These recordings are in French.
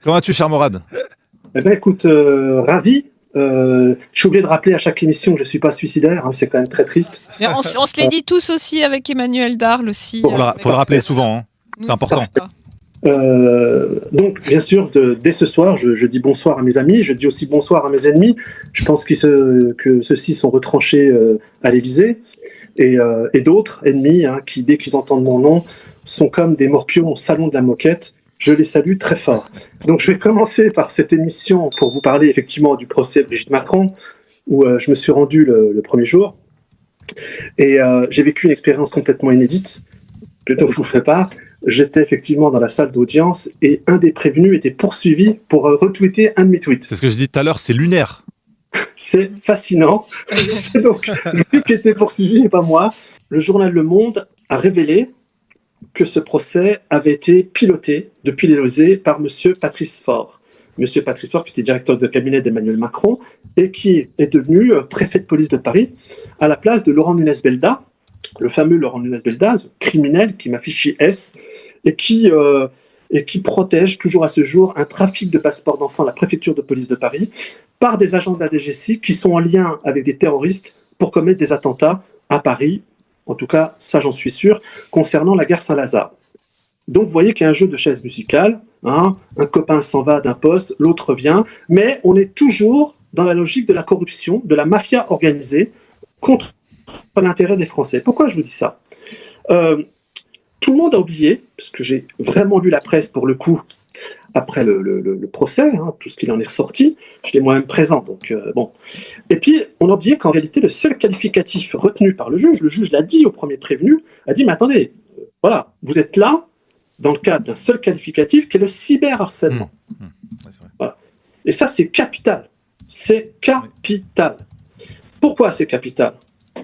Comment vas-tu, cher Morad? Eh ben, écoute, ravi. Je suis obligé de rappeler à chaque émission que je ne suis pas suicidaire, hein, c'est quand même très triste. Mais on se l'est dit tous aussi avec Emmanuel Darl aussi. Faut le rappeler souvent, hein. C'est important. Donc, bien sûr, dès ce soir, je dis bonsoir à mes amis, je dis aussi bonsoir à mes ennemis. Je pense que ceux-ci sont retranchés à l'Élysée. Et d'autres ennemis, hein, qui, dès qu'ils entendent mon nom, sont comme des morpions au salon de la moquette. Je les salue très fort. Donc, je vais commencer par cette émission pour vous parler effectivement du procès de Brigitte Macron, où je me suis rendu le premier jour. Et j'ai vécu une expérience complètement inédite, dont je vous fais part. J'étais effectivement dans la salle d'audience et un des prévenus était poursuivi pour retweeter un de mes tweets. C'est ce que je dis tout à l'heure, c'est lunaire. C'est fascinant. C'est donc lui qui était poursuivi et pas moi. Le journal Le Monde a révélé que ce procès avait été piloté depuis l'Élysée par Monsieur Patrice Faure. Monsieur Patrice Faure, qui était directeur de cabinet d'Emmanuel Macron et qui est devenu préfet de police de Paris à la place de Laurent Nunez-Belda, le fameux Laurent Nunez-Belda, criminel qui m'a fiché S et qui protège toujours à ce jour un trafic de passeports d'enfants à la préfecture de police de Paris par des agents de la DGSI qui sont en lien avec des terroristes pour commettre des attentats à Paris. En tout cas, ça j'en suis sûr, concernant la gare Saint-Lazare. Donc vous voyez qu'il y a un jeu de chaises musicales, hein, un copain s'en va d'un poste, l'autre vient, mais on est toujours dans la logique de la corruption, de la mafia organisée contre l'intérêt des Français. Pourquoi je vous dis ça ? Tout le monde a oublié, parce que j'ai vraiment lu la presse pour le coup, après le procès, hein, tout ce qu'il en est ressorti, j'étais moi-même présent, donc bon. Et puis, on a oublié qu'en réalité, le seul qualificatif retenu par le juge l'a dit au premier prévenu, a dit, mais attendez, voilà, vous êtes là, dans le cadre d'un seul qualificatif, qui est le cyberharcèlement. Ouais, c'est vrai. Voilà. Et ça, c'est capital. C'est capital. Pourquoi c'est capital ?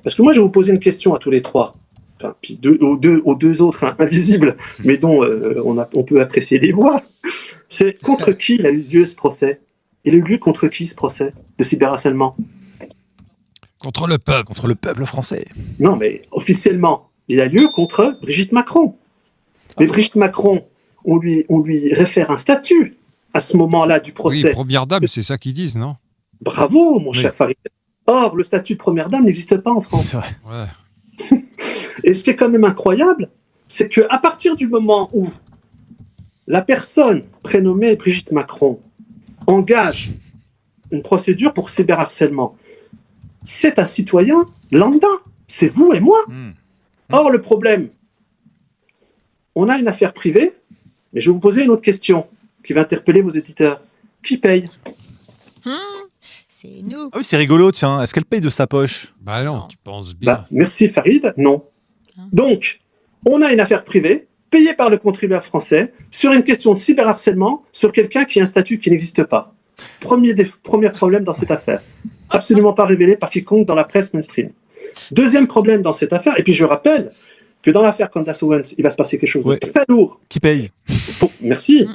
Parce que moi, je vais vous poser une question à tous les trois, enfin, puis aux deux autres, hein, invisibles, mais dont on peut apprécier les voix. C'est contre qui il a eu lieu ce procès ? Il a eu lieu contre qui ce procès de cyberharcèlement ? Contre le peuple. Contre le peuple français. Non, mais officiellement, il a lieu contre Brigitte Macron. Mais Brigitte Macron, on lui réfère un statut à ce moment-là du procès. Oui, première dame, c'est ça qu'ils disent, non ? Bravo, mon cher Farid. Or, le statut de première dame n'existe pas en France. C'est vrai. Ouais. Et ce qui est quand même incroyable, c'est qu'à partir du moment où la personne prénommée Brigitte Macron engage une procédure pour cyberharcèlement, c'est un citoyen lambda, c'est vous et moi. Or, le problème, on a une affaire privée, mais je vais vous poser une autre question qui va interpeller vos éditeurs. Qui paye ? C'est nous. Ah oui, c'est rigolo, tiens. Est-ce qu'elle paye de sa poche ? Bah non, tu penses bien. Merci Farid, non. Donc, on a une affaire privée, payée par le contribuable français, sur une question de cyberharcèlement, sur quelqu'un qui a un statut qui n'existe pas. Premier problème dans cette affaire. Absolument pas révélé par quiconque dans la presse mainstream. Deuxième problème dans cette affaire, et puis je rappelle que dans l'affaire Candace Owens, il va se passer quelque chose de très lourd. Qui paye ? Merci.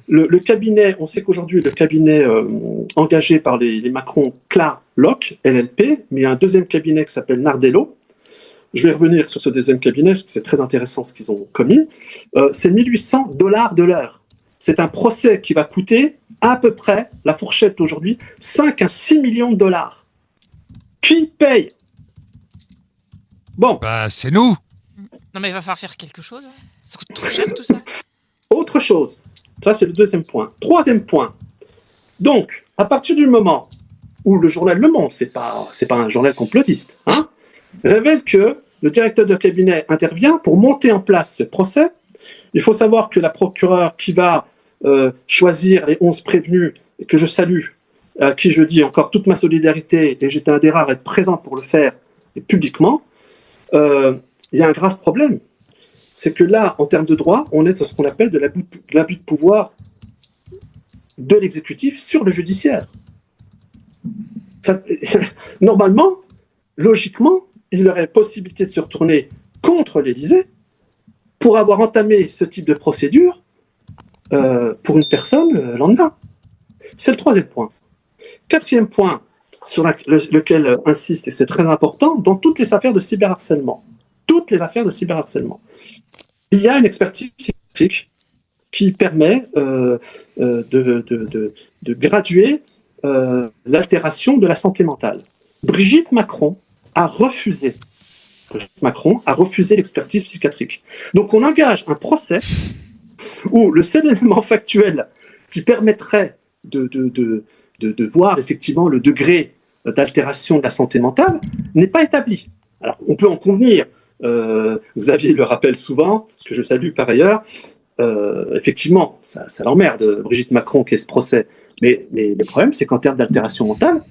Le cabinet, on sait qu'aujourd'hui, le cabinet engagé par les Macron, Clarlock, LLP, mais il y a un deuxième cabinet qui s'appelle Nardello. Je vais revenir sur ce deuxième cabinet, parce que c'est très intéressant ce qu'ils ont commis. C'est $1 800 de l'heure. C'est un procès qui va coûter à peu près, la fourchette aujourd'hui, 5 à 6 millions de dollars. Qui paye ? Bon. Bah, c'est nous. Non, mais il va falloir faire quelque chose. Ça coûte trop cher tout ça. Autre chose. Ça, c'est le deuxième point. Troisième point. Donc, à partir du moment où le journal Le Monde, c'est pas un journal complotiste, hein, révèle que le directeur de cabinet intervient pour monter en place ce procès. Il faut savoir que la procureure qui va choisir les 11 prévenus, et que je salue, à qui je dis encore toute ma solidarité, et j'étais un des rares à être présent pour le faire et publiquement, il y a un grave problème. C'est que là, en termes de droit, on est sur ce qu'on appelle de l'abus de pouvoir de l'exécutif sur le judiciaire. Ça, normalement, logiquement, il aurait possibilité de se retourner contre l'Élysée pour avoir entamé ce type de procédure pour une personne lambda. C'est le troisième point. Quatrième point sur lequel insiste, et c'est très important, dans toutes les affaires de cyberharcèlement, il y a une expertise scientifique qui permet de graduer l'altération de la santé mentale. Brigitte Macron a refusé l'expertise psychiatrique. Donc on engage un procès où le seul élément factuel qui permettrait de voir effectivement le degré d'altération de la santé mentale n'est pas établi. Alors on peut en convenir, Xavier le rappelle souvent, que je salue par ailleurs, effectivement ça l'emmerde Brigitte Macron qui est ce procès, mais le problème c'est qu'en termes d'altération mentale,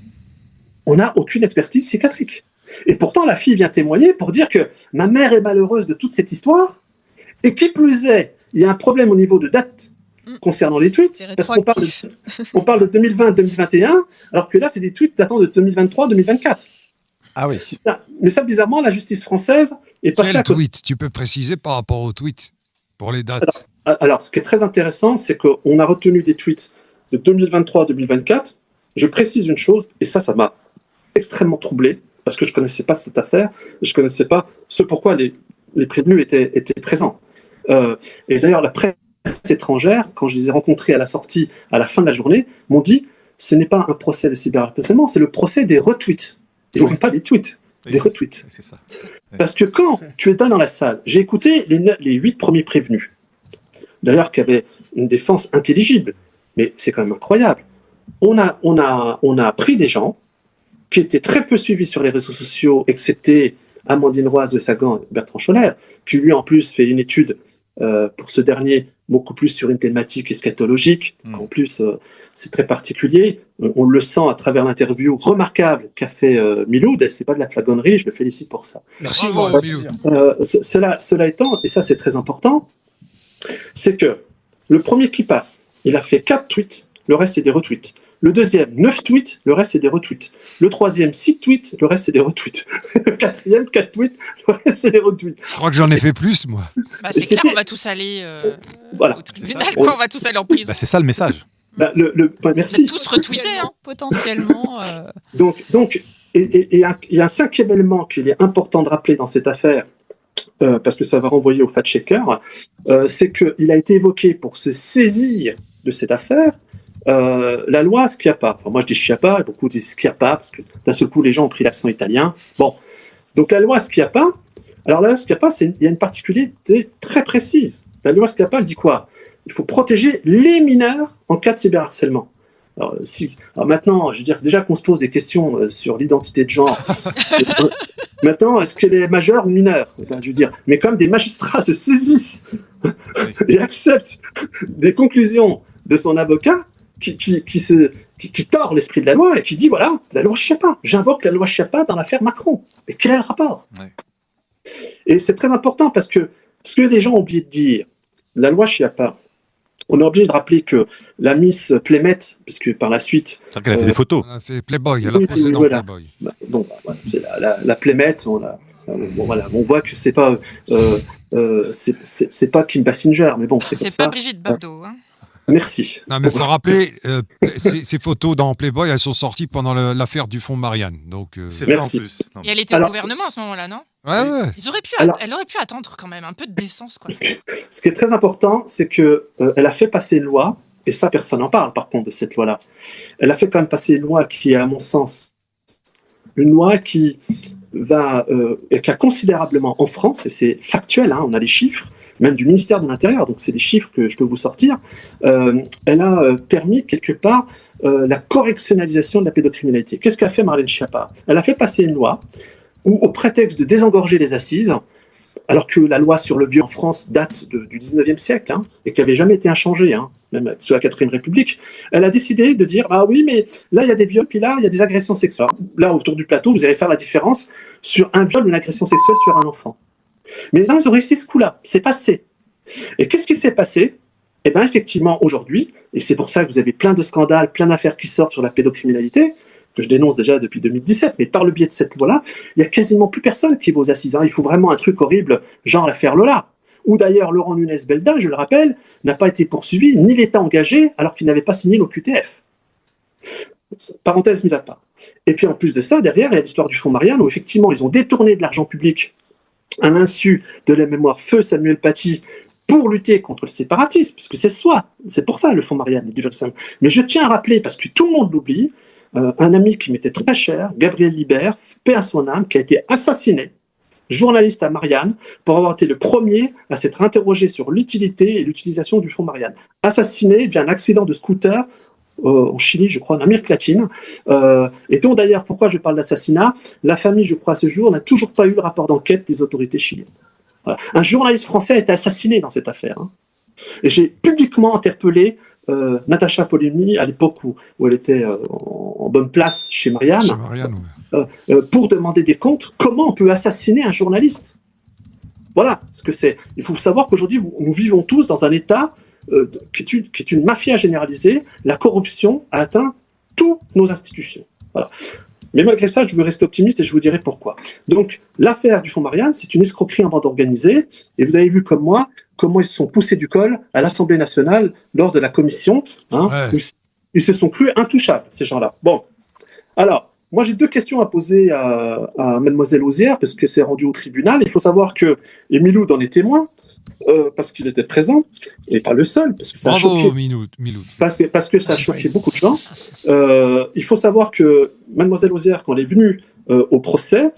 on n'a aucune expertise psychiatrique. Et pourtant, la fille vient témoigner pour dire que ma mère est malheureuse de toute cette histoire, et qui plus est, il y a un problème au niveau de date concernant les tweets, parce qu'on parle de 2020-2021, alors que là, c'est des tweets datant de 2023-2024. Ah oui. Mais ça, bizarrement, la justice française est passée Quel à côté. tweet? Tu peux préciser par rapport au tweet pour les dates. Alors, ce qui est très intéressant, c'est qu'on a retenu des tweets de 2023-2024. Je précise une chose, et ça m'a extrêmement troublé, parce que je ne connaissais pas cette affaire, je ne connaissais pas ce pourquoi les prévenus étaient présents. Et d'ailleurs, la presse étrangère, quand je les ai rencontrés à la sortie, à la fin de la journée, m'ont dit ce n'est pas un procès de cyberharcèlement, c'est le procès des retweets. Et même pas des tweets, des retweets. C'est ça. Parce que quand tu étais dans la salle, j'ai écouté les 8 premiers prévenus, d'ailleurs qui avaient une défense intelligible, mais c'est quand même incroyable. On a pris des gens qui étaient très peu suivis sur les réseaux sociaux, excepté Amandine Roise de Sagan et Bertrand Scholler, qui lui en plus fait une étude pour ce dernier beaucoup plus sur une thématique eschatologique. En plus, c'est très particulier. On le sent à travers l'interview remarquable qu'a fait Miloud, et c'est pas de la flagonnerie, je le félicite pour ça. Merci, Bravo, Miloud. Cela étant, et ça c'est très important, c'est que le premier qui passe, il a fait 4 tweets, le reste c'est des retweets. Le deuxième, 9 tweets, le reste c'est des retweets. Le troisième, 6 tweets, le reste c'est des retweets. Le quatrième, 4 tweets, le reste c'est des retweets. Je crois que j'en ai fait plus, moi. Bah, c'est clair, on va tous aller Voilà. au tribunal, quoi, on va tous aller en prison. Bah, c'est ça le message. Merci. Vous êtes tous retweetés, hein. Potentiellement. Donc, il y a un cinquième élément qu'il est important de rappeler dans cette affaire, parce que ça va renvoyer au fact-checker, c'est qu'il a été évoqué pour se saisir de cette affaire la loi Schiappa. Enfin, moi je dis Schiappa, beaucoup disent Schiappa, parce que d'un seul coup les gens ont pris l'accent italien. Bon, donc la loi Schiappa, alors la loi Schiappa, il y a une particularité très précise. La loi Schiappa, elle dit quoi? Il faut protéger les mineurs en cas de cyberharcèlement. Alors maintenant, je veux dire, déjà qu'on se pose des questions sur l'identité de genre, maintenant, est-ce qu'elle est majeure ou mineure? Je veux dire, mais comme des magistrats se saisissent et acceptent des conclusions de son avocat qui tord l'esprit de la loi et qui dit, voilà, la loi Schiappa, j'invoque la loi Schiappa dans l'affaire Macron. Mais quel est le rapport? Et c'est très important parce que ce que les gens ont oublié de dire, la loi Schiappa, on est obligé de rappeler que la Miss Plémette, puisque par la suite... C'est-à-dire qu'elle a fait des photos. On a fait Playboy, elle a posé dans voilà. Playboy. Voilà, c'est la Plémette, on voit que c'est pas Kim Basinger, mais bon, c'est comme C'est ça. pas Brigitte Bardot. Hein. Merci. Non, mais il faut rappeler, ces photos dans Playboy, elles sont sorties pendant l'affaire du fonds Marianne. Donc, C'est vrai Merci. en plus. Non, Et elle était au gouvernement à ce moment-là, non? ouais. Elle aurait pu attendre quand même un peu de décence, quoi. Ce qui est très important, c'est que elle a fait passer une loi, et ça, personne n'en parle par contre de cette loi-là. Elle a fait quand même passer une loi qui est, à mon sens, une loi qui a considérablement en France, et c'est factuel, hein, on a les chiffres, même du ministère de l'Intérieur, donc c'est des chiffres que je peux vous sortir, elle a permis quelque part la correctionnalisation de la pédocriminalité. Qu'est-ce qu'a fait Marlène Schiappa? Elle a fait passer une loi où, au prétexte de désengorger les assises, alors que la loi sur le viol en France date du 19e siècle, hein, et qui n'avait jamais été inchangée, hein, même sous la 4ème République, elle a décidé de dire « Ah oui, mais là, il y a des viols, puis là, il y a des agressions sexuelles. » Là, autour du plateau, vous allez faire la différence sur un viol ou une agression sexuelle sur un enfant. Mais non, ils ont réussi ce coup-là. C'est passé. Et qu'est-ce qui s'est passé? Eh bien, effectivement, aujourd'hui, et c'est pour ça que vous avez plein de scandales, plein d'affaires qui sortent sur la pédocriminalité, que je dénonce déjà depuis 2017, mais par le biais de cette loi-là, il n'y a quasiment plus personne qui va aux assises. Hein. Il faut vraiment un truc horrible, genre l'affaire Lola. Où d'ailleurs, Laurent Nunez-Belda, je le rappelle, n'a pas été poursuivi, ni l'État engagé, alors qu'il n'avait pas signé l'OQTF. Parenthèse mise à part. Et puis en plus de ça, derrière, il y a l'histoire du fonds Marianne, où effectivement, ils ont détourné de l'argent public à l'insu de la mémoire feu Samuel Paty, pour lutter contre le séparatisme, puisque c'est pour ça le fonds Marianne. Mais je tiens à rappeler, parce que tout le monde l'oublie, un ami qui m'était très cher, Gabriel Libert, paix à son âme, qui a été assassiné, journaliste à Marianne, pour avoir été le premier à s'être interrogé sur l'utilité et l'utilisation du fonds Marianne. Assassiné via un accident de scooter au Chili, je crois, en Amérique latine. Et donc d'ailleurs, pourquoi je parle d'assassinat? La famille, je crois, à ce jour, n'a toujours pas eu le rapport d'enquête des autorités chiliennes. Voilà. Un journaliste français a été assassiné dans cette affaire. Et j'ai publiquement interpellé Natacha Polony à l'époque où elle était en bonne place chez Marianne, pour demander des comptes. Comment on peut assassiner un journaliste? Voilà ce que c'est. Il faut savoir qu'aujourd'hui, nous vivons tous dans un État qui est une mafia généralisée. La corruption a atteint toutes nos institutions. Voilà. Mais malgré ça, je veux rester optimiste et je vous dirai pourquoi. Donc, l'affaire du fonds Marianne, c'est une escroquerie en bande organisée. Et vous avez vu comme moi comment ils se sont poussés du col à l'Assemblée nationale lors de la commission. Ils se sont crus intouchables, ces gens-là. Bon, alors, moi j'ai 2 questions à poser à Mademoiselle Auzière, parce que c'est rendu au tribunal. Il faut savoir que Miloud en est témoin, parce qu'il était présent, et pas le seul, parce que ça a choqué. Miloud. Parce que ça a choqué beaucoup de gens. Il faut savoir que Mademoiselle Auzière, quand elle est venue au procès,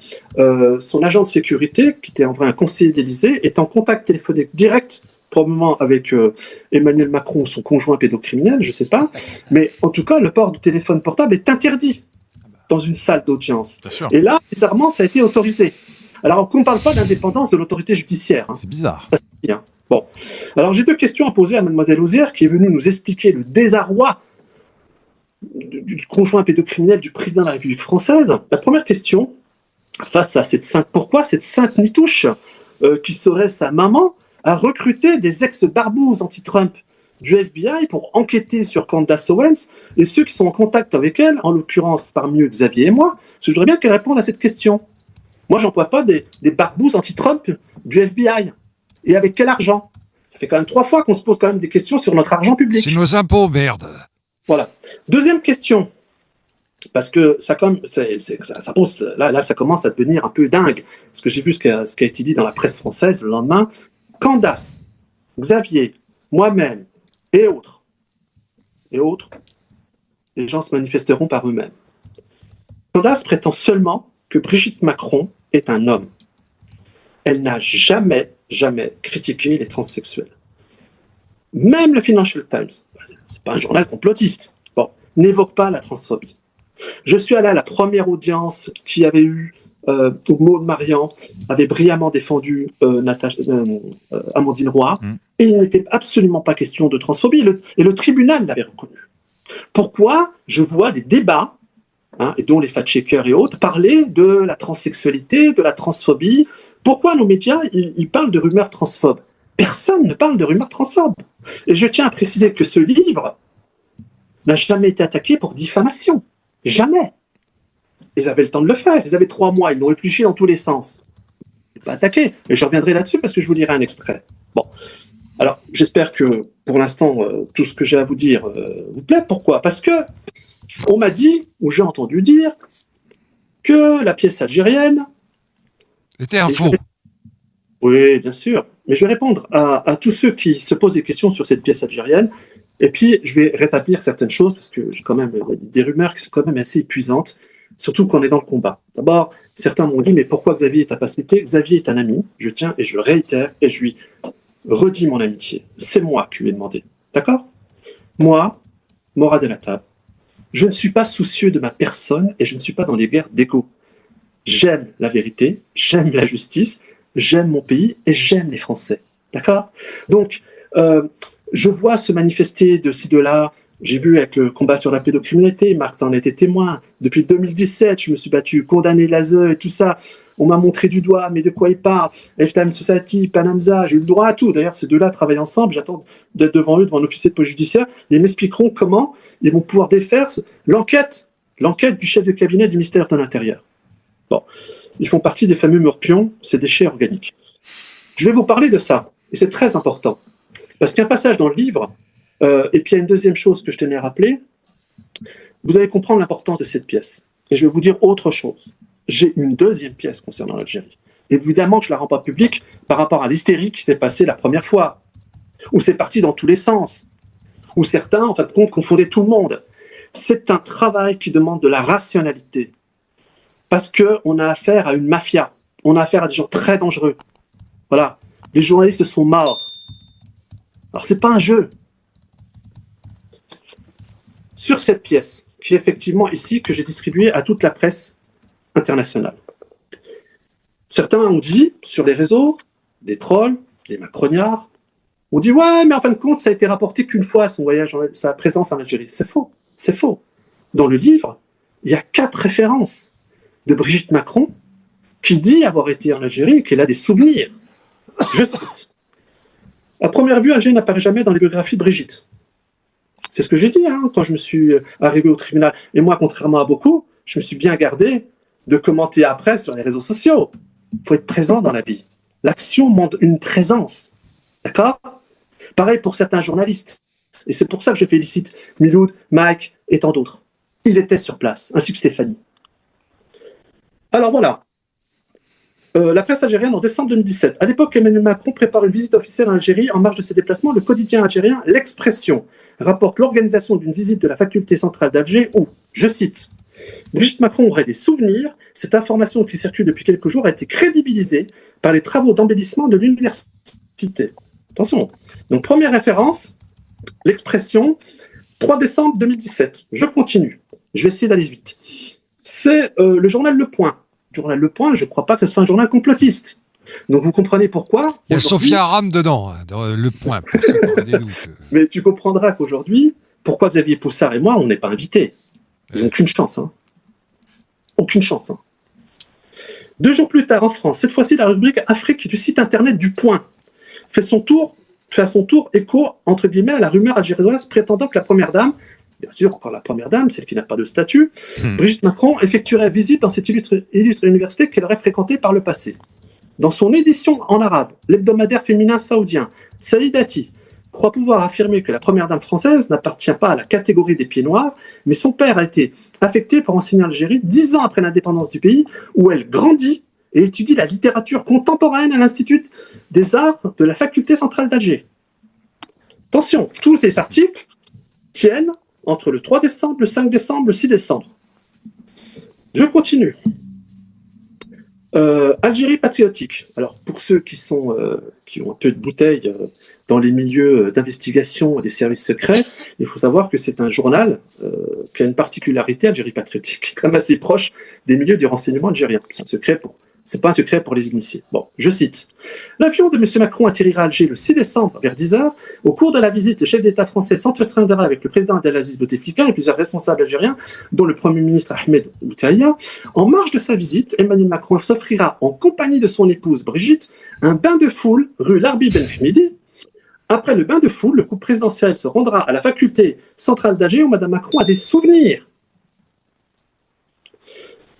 son agent de sécurité, qui était en vrai un conseiller d'Élysée, est en contact téléphonique direct, probablement avec Emmanuel Macron, son conjoint pédocriminel, je ne sais pas, mais en tout cas, le port du téléphone portable est interdit dans une salle d'audience. Et là, bizarrement, ça a été autorisé. Alors, qu'on ne parle pas d'indépendance de l'autorité judiciaire. C'est bizarre. Ça, c'est bien. Bon. Alors, j'ai 2 questions à poser à Mademoiselle Auzière, qui est venue nous expliquer le désarroi du conjoint pédocriminel du président de la République française. La première question, face à cette sainte, pourquoi cette sainte nitouche, qui serait sa maman, a recruté des ex-barbouzes anti-Trump du FBI pour enquêter sur Candace Owens et ceux qui sont en contact avec elle, en l'occurrence parmi eux Xavier et moi? Parce que je voudrais bien qu'elle réponde à cette question. Moi, j'emploie pas des barbouzes anti-Trump du FBI. Et avec quel argent? Ça fait quand même 3 fois qu'on se pose quand même des questions sur notre argent public. C'est nos impôts, merde. Voilà. Deuxième question, parce que ça pose, là, ça commence à devenir un peu dingue, parce que j'ai vu ce qui a été dit dans la presse française le lendemain. Candace, Xavier, moi-même et autres, les gens se manifesteront par eux-mêmes. Candace prétend seulement que Brigitte Macron est un homme. Elle n'a jamais critiqué les transsexuels. Même le Financial Times, c'est pas un journal complotiste, n'évoque pas la transphobie. Je suis allé à la première audience qui avait eu où Maud Marian avait brillamment défendu Amandine Roy, et il n'était absolument pas question de transphobie, et le tribunal l'avait reconnu. Pourquoi je vois des débats, et dont les fact-checkers et autres, parler de la transsexualité, de la transphobie? Pourquoi nos médias, ils parlent de rumeurs transphobes? Personne ne parle de rumeurs transphobes. Et je tiens à préciser que ce livre n'a jamais été attaqué pour diffamation. Jamais. Ils avaient le temps de le faire. Ils avaient 3 mois. Ils l'ont épluché dans tous les sens. Ils n'ont pas attaqué. Et je reviendrai là-dessus parce que je vous lirai un extrait. Bon. Alors, j'espère que, pour l'instant, tout ce que j'ai à vous dire vous plaît. Pourquoi? Parce que on m'a dit, ou j'ai entendu dire, que la pièce algérienne... C'était un faux. Oui, bien sûr. Mais je vais répondre à tous ceux qui se posent des questions sur cette pièce algérienne. Et puis, je vais rétablir certaines choses, parce que j'ai quand même des rumeurs qui sont quand même assez épuisantes, surtout quand on est dans le combat. D'abord, certains m'ont dit, mais pourquoi Xavier est incapacité? Xavier est un ami, je tiens et je le réitère, et je lui redis mon amitié. C'est moi qui lui ai demandé. D'accord? Moi, Morad El Hattab, je ne suis pas soucieux de ma personne et je ne suis pas dans les guerres d'ego. J'aime la vérité, j'aime la justice, j'aime mon pays et j'aime les Français. D'accord? Donc, je vois se manifester de ci, de là. J'ai vu avec le combat sur la pédocriminalité, Marc en a été témoin. Depuis 2017, je me suis battu, condamné l'ASE et tout ça. On m'a montré du doigt, mais de quoi il parle? Lifetime Society, Panamza, j'ai eu le droit à tout. D'ailleurs, ces 2-là travaillent ensemble. J'attends d'être devant eux, devant un officier de police judiciaire. Ils m'expliqueront comment ils vont pouvoir défaire l'enquête du chef de cabinet du ministère de l'Intérieur. Bon, ils font partie des fameux morpions, ces déchets organiques. Je vais vous parler de ça, et c'est très important. Parce qu'il y a un passage dans le livre, et puis il y a une deuxième chose que je tenais à rappeler. Vous allez comprendre l'importance de cette pièce. Et je vais vous dire autre chose. J'ai une deuxième pièce concernant l'Algérie. Évidemment que je ne la rends pas publique par rapport à l'hystérie qui s'est passée la première fois. où c'est parti dans tous les sens, où certains, en fin de compte, confondaient tout le monde. C'est un travail qui demande de la rationalité, parce qu'on a affaire à une mafia, on a affaire à des gens très dangereux. Voilà, des journalistes sont morts. Alors, c'est pas un jeu. Sur cette pièce, qui est effectivement ici, que j'ai distribuée à toute la presse internationale. Certains ont dit, sur les réseaux, des trolls, des macrognards, on dit « Ouais, mais en fin de compte, ça a été rapporté qu'une fois, son voyage, sa présence en Algérie. » C'est faux, c'est faux. Dans le livre, il y a 4 références de Brigitte Macron qui dit avoir été en Algérie et qu'elle a des souvenirs. Je cite. « À première vue, Alger n'apparaît jamais dans les biographies de Brigitte. » C'est ce que j'ai dit quand je me suis arrivé au tribunal. Et moi, contrairement à beaucoup, je me suis bien gardé de commenter après sur les réseaux sociaux. Il faut être présent dans la vie. L'action demande une présence. D'accord ? Pareil pour certains journalistes. Et c'est pour ça que je félicite Miloud, Mike et tant d'autres. Ils étaient sur place, ainsi que Stéphanie. Alors voilà. La presse algérienne en décembre 2017. À l'époque, Emmanuel Macron prépare une visite officielle en Algérie. En marge de ses déplacements, le quotidien algérien L'Expression rapporte l'organisation d'une visite de la faculté centrale d'Alger où, je cite, Brigitte Macron aurait des souvenirs. Cette information qui circule depuis quelques jours a été crédibilisée par les travaux d'embellissement de l'université. Attention. Donc, première référence, L'Expression, 3 décembre 2017. Je continue. Je vais essayer d'aller vite. C'est le journal Le Point. Le journal Le Point, je ne crois pas que ce soit un journal complotiste. Donc, vous comprenez pourquoi. Il y a Sophia Aram dedans, dans Le Point. Mais tu comprendras qu'aujourd'hui, pourquoi Xavier Poussard et moi, on n'est pas invités. Ils n'ont aucune chance. Aucune chance. 2 jours plus tard, en France, cette fois-ci, la rubrique Afrique du site internet du Point fait à son tour écho, entre guillemets, à la rumeur algérienne prétendant que la première dame, bien sûr, encore la première dame, celle qui n'a pas de statut, Brigitte Macron effectuerait visite dans cette illustre université qu'elle aurait fréquentée par le passé. Dans son édition en arabe, l'hebdomadaire féminin saoudien, Saïdati, croit pouvoir affirmer que la première dame française n'appartient pas à la catégorie des pieds noirs, mais son père a été affecté pour enseigner en Algérie 10 ans après l'indépendance du pays, où elle grandit et étudie la littérature contemporaine à l'Institut des Arts de la faculté centrale d'Alger. Attention, tous ces articles tiennent entre le 3 décembre, le 5 décembre, le 6 décembre. Je continue. Algérie patriotique. Alors, pour ceux qui ont un peu de bouteille dans les milieux d'investigation des services secrets, il faut savoir que c'est un journal qui a une particularité, Algérie patriotique, quand même assez proche des milieux du renseignement algérien. C'est pas un secret pour les initiés. Bon, je cite. L'avion de M. Macron atterrira à Alger le 6 décembre vers 10h. Au cours de la visite, le chef d'État français s'entretiendra avec le président Abdelaziz Bouteflika et plusieurs responsables algériens, dont le Premier ministre Ahmed Bouteflika. En marge de sa visite, Emmanuel Macron s'offrira, en compagnie de son épouse Brigitte, un bain de foule rue Larbi Ben Hamidi. Après le bain de foule, le couple présidentiel se rendra à la faculté centrale d'Alger où Mme Macron a des souvenirs.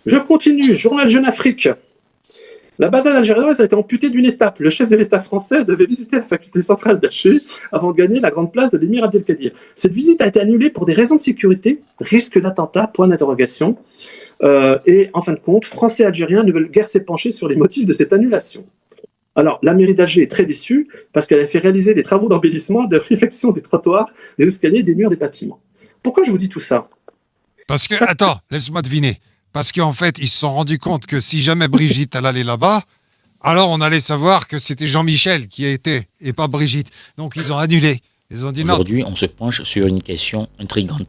Je continue. Journal Jeune Afrique. La banane algérienne a été amputée d'une étape. Le chef de l'État français devait visiter la faculté centrale d'Alger avant de gagner la grande place de l'émir Abdelkadir. Cette visite a été annulée pour des raisons de sécurité, risque d'attentat, point d'interrogation. Et en fin de compte, Français et Algériens ne veulent guère s'épancher sur les motifs de cette annulation. Alors, la mairie d'Alger est très déçue parce qu'elle a fait réaliser des travaux d'embellissement, de réfection des trottoirs, des escaliers, des murs, des bâtiments. Pourquoi je vous dis tout ça ? Parce que, attends, laisse-moi deviner. Parce qu'en fait, ils se sont rendus compte que si jamais Brigitte elle allait là-bas, alors on allait savoir que c'était Jean-Michel qui était et pas Brigitte. Donc ils ont annulé. Ils ont dit non. Aujourd'hui, on se penche sur une question intrigante.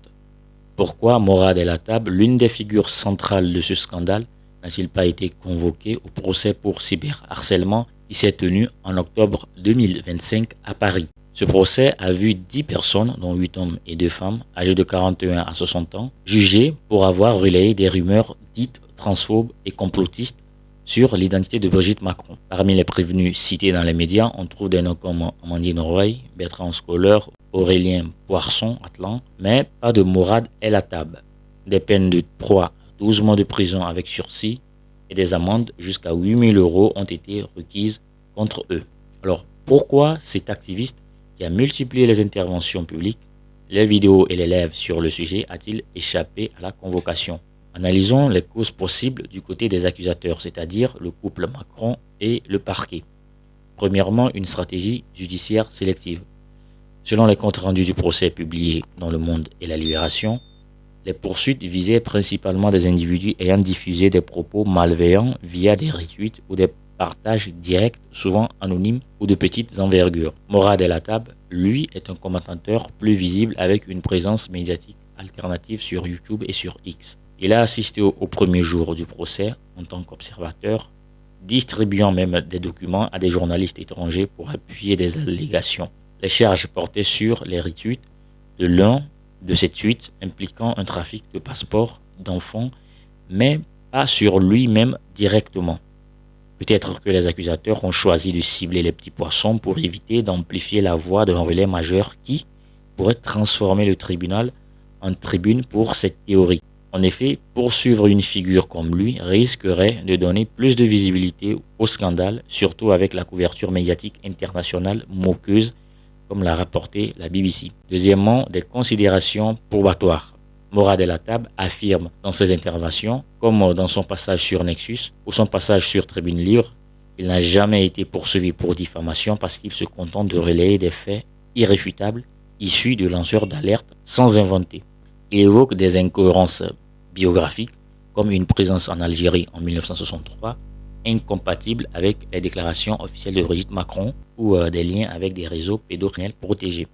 Pourquoi Morad El Attab, l'une des figures centrales de ce scandale, n'a-t-il pas été convoqué au procès pour cyberharcèlement qui s'est tenu en octobre 2025 à Paris? Ce procès a vu 10 personnes, dont 8 hommes et 2 femmes, âgés de 41 à 60 ans, jugées pour avoir relayé des rumeurs dites transphobes et complotistes sur l'identité de Brigitte Macron. Parmi les prévenus cités dans les médias, on trouve des noms comme Amandine Roy, Bertrand Scholler, Aurélien Poisson, Atlan, mais pas de Morad El Attab. Des peines de 3 à 12 mois de prison avec sursis et des amendes jusqu'à 8 000 € ont été requises contre eux. Alors, pourquoi cet activiste qui a multiplié les interventions publiques, les vidéos et les lives sur le sujet a-t-il échappé à la convocation? Analysons les causes possibles du côté des accusateurs, c'est-à-dire le couple Macron et le parquet. Premièrement, une stratégie judiciaire sélective. Selon les comptes rendus du procès publiés dans Le Monde et La Libération, les poursuites visaient principalement des individus ayant diffusé des propos malveillants via des retweets ou des partages directs, souvent anonymes ou de petites envergures. Morad El Hattab, lui, est un commentateur plus visible avec une présence médiatique alternative sur YouTube et sur X. Il a assisté au premier jour du procès en tant qu'observateur, distribuant même des documents à des journalistes étrangers pour appuyer des allégations. Les charges portaient sur les retweets de l'un de ces tweets impliquant un trafic de passeports d'enfants, mais pas sur lui-même directement. Peut-être que les accusateurs ont choisi de cibler les petits poissons pour éviter d'amplifier la voix d'un relais majeur qui pourrait transformer le tribunal en tribune pour cette théorie. En effet, poursuivre une figure comme lui risquerait de donner plus de visibilité au scandale, surtout avec la couverture médiatique internationale moqueuse, comme l'a rapporté la BBC. Deuxièmement, des considérations probatoires. Morad El Hattab affirme dans ses interventions, comme dans son passage sur Nexus ou son passage sur Tribune Libre, qu'il n'a jamais été poursuivi pour diffamation parce qu'il se contente de relayer des faits irréfutables issus de lanceurs d'alerte sans inventer. Il évoque des incohérences biographiques, comme une présence en Algérie en 1963, incompatible avec les déclarations officielles de Brigitte Macron ou des liens avec des réseaux pédocriminels protégés.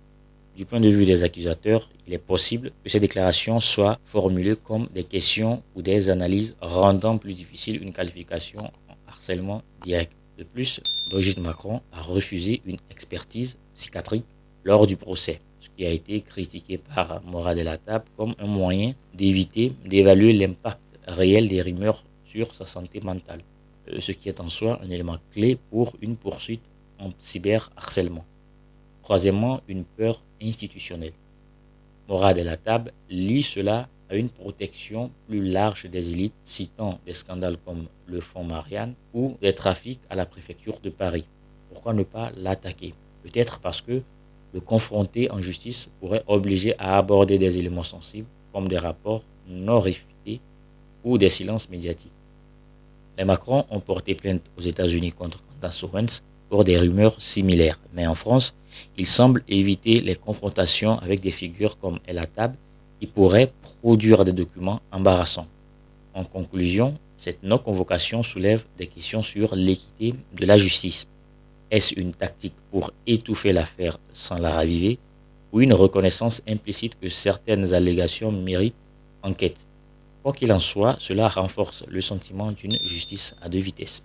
Du point de vue des accusateurs, il est possible que ces déclarations soient formulées comme des questions ou des analyses rendant plus difficile une qualification en harcèlement direct. De plus, Brigitte Macron a refusé une expertise psychiatrique lors du procès, ce qui a été critiqué par Morad El Hattab comme un moyen d'éviter d'évaluer l'impact réel des rumeurs sur sa santé mentale, ce qui est en soi un élément clé pour une poursuite en cyberharcèlement. Troisièmement, une peur institutionnelle. Morad El Hattab lie cela à une protection plus large des élites, citant des scandales comme le fonds Marianne ou des trafics à la préfecture de Paris. Pourquoi ne pas l'attaquer? Peut-être parce que le confronter en justice pourrait obliger à aborder des éléments sensibles comme des rapports non réfutés ou des silences médiatiques. Les Macron ont porté plainte aux États-Unis contre Candace Owens pour des rumeurs similaires, mais en France, il semble éviter les confrontations avec des figures comme El Hattab qui pourraient produire des documents embarrassants. En conclusion, cette non-convocation soulève des questions sur l'équité de la justice. Est-ce une tactique pour étouffer l'affaire sans la raviver ou une reconnaissance implicite que certaines allégations méritent enquête? Quoi qu'il en soit, cela renforce le sentiment d'une justice à deux vitesses.